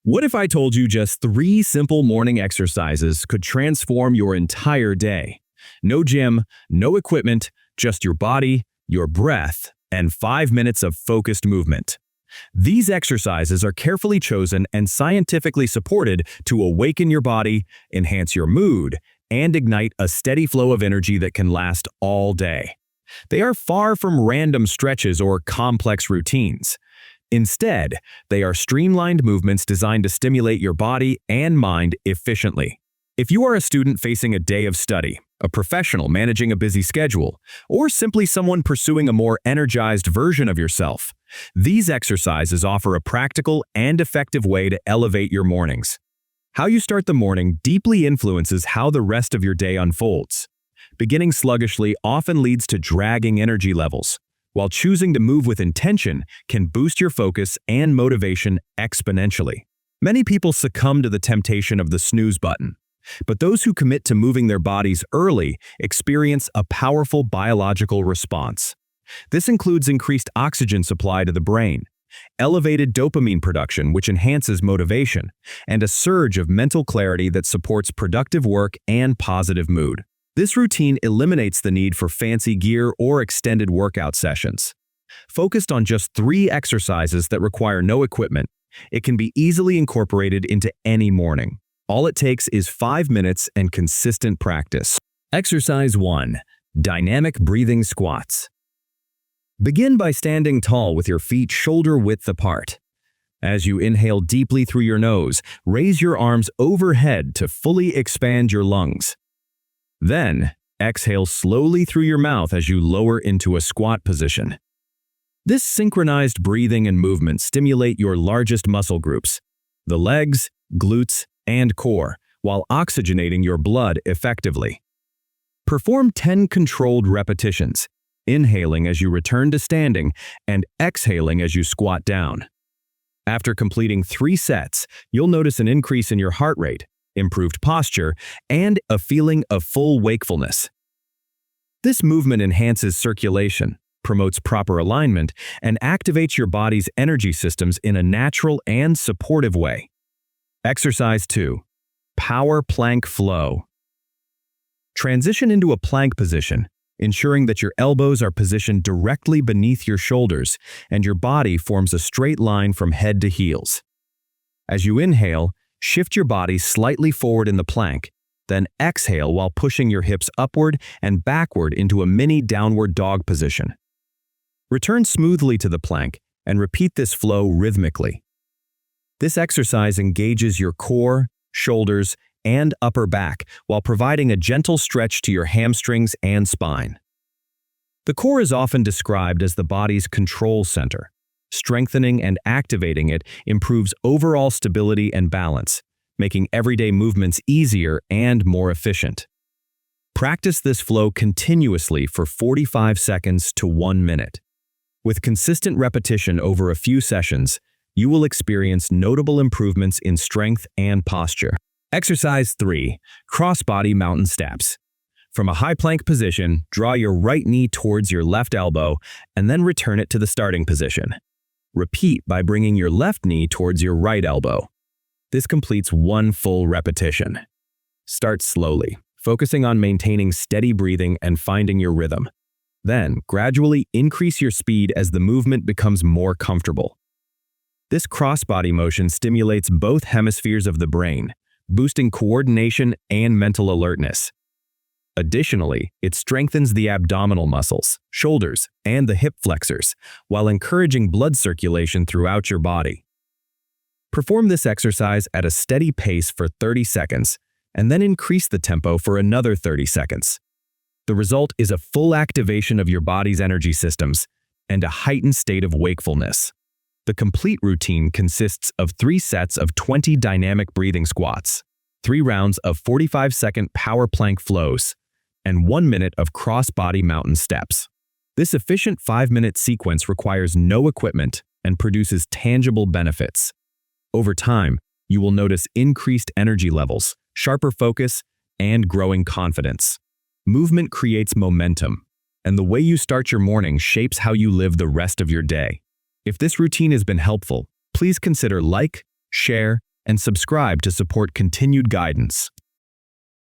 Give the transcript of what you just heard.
What if I told you just 3 simple morning exercises could transform your entire day? No gym, no equipment, just your body, your breath, and 5 minutes of focused movement. These exercises are carefully chosen and scientifically supported to awaken your body, enhance your mood, and ignite a steady flow of energy that can last all day. They are far from random stretches or complex routines. Instead, they are streamlined movements designed to stimulate your body and mind efficiently. If you are a student facing a day of study, a professional managing a busy schedule, or simply someone pursuing a more energized version of yourself, these exercises offer a practical and effective way to elevate your mornings. How you start the morning deeply influences how the rest of your day unfolds. Beginning sluggishly often leads to dragging energy levels, while choosing to move with intention can boost your focus and motivation exponentially. Many people succumb to the temptation of the snooze button, but those who commit to moving their bodies early experience a powerful biological response. This includes increased oxygen supply to the brain, elevated dopamine production which enhances motivation, and a surge of mental clarity that supports productive work and positive mood. This routine eliminates the need for fancy gear or extended workout sessions. Focused on just 3 exercises that require no equipment, it can be easily incorporated into any morning. All it takes is 5 minutes and consistent practice. Exercise 1. Dynamic breathing squats. Begin by standing tall with your feet shoulder-width apart. As you inhale deeply through your nose, raise your arms overhead to fully expand your lungs. Then, exhale slowly through your mouth as you lower into a squat position. This synchronized breathing and movement stimulate your largest muscle groups, the legs, glutes, and core, while oxygenating your blood effectively. Perform 10 controlled repetitions, inhaling as you return to standing and exhaling as you squat down. After completing 3 sets, you'll notice an increase in your heart rate, improved posture, and a feeling of full wakefulness. This movement enhances circulation, promotes proper alignment, and activates your body's energy systems in a natural and supportive way. Exercise 2. Power Plank Flow. Transition into a plank position, ensuring that your elbows are positioned directly beneath your shoulders and your body forms a straight line from head to heels. As you inhale, shift your body slightly forward in the plank, then exhale while pushing your hips upward and backward into a mini downward dog position. Return smoothly to the plank and repeat this flow rhythmically. This exercise engages your core, shoulders, and upper back while providing a gentle stretch to your hamstrings and spine. The core is often described as the body's control center. Strengthening and activating it improves overall stability and balance, making everyday movements easier and more efficient. Practice this flow continuously for 45 seconds to 1 minute. With consistent repetition over a few sessions, you will experience notable improvements in strength and posture. Exercise 3. Crossbody mountain steps. From a high plank position, draw your right knee towards your left elbow and then return it to the starting position. Repeat by bringing your left knee towards your right elbow. This completes 1 full repetition. Start slowly, focusing on maintaining steady breathing and finding your rhythm. Then, gradually increase your speed as the movement becomes more comfortable. This crossbody motion stimulates both hemispheres of the brain, boosting coordination and mental alertness. Additionally, it strengthens the abdominal muscles, shoulders, and the hip flexors, while encouraging blood circulation throughout your body. Perform this exercise at a steady pace for 30 seconds, and then increase the tempo for another 30 seconds. The result is a full activation of your body's energy systems and a heightened state of wakefulness. The complete routine consists of 3 sets of 20 dynamic breathing squats, 3 rounds of 45-second power plank flows, and 1 minute of cross-body mountain steps. This efficient 5-minute sequence requires no equipment and produces tangible benefits. Over time, you will notice increased energy levels, sharper focus, and growing confidence. Movement creates momentum, and the way you start your morning shapes how you live the rest of your day. If this routine has been helpful, please consider like, share, and subscribe to support continued guidance.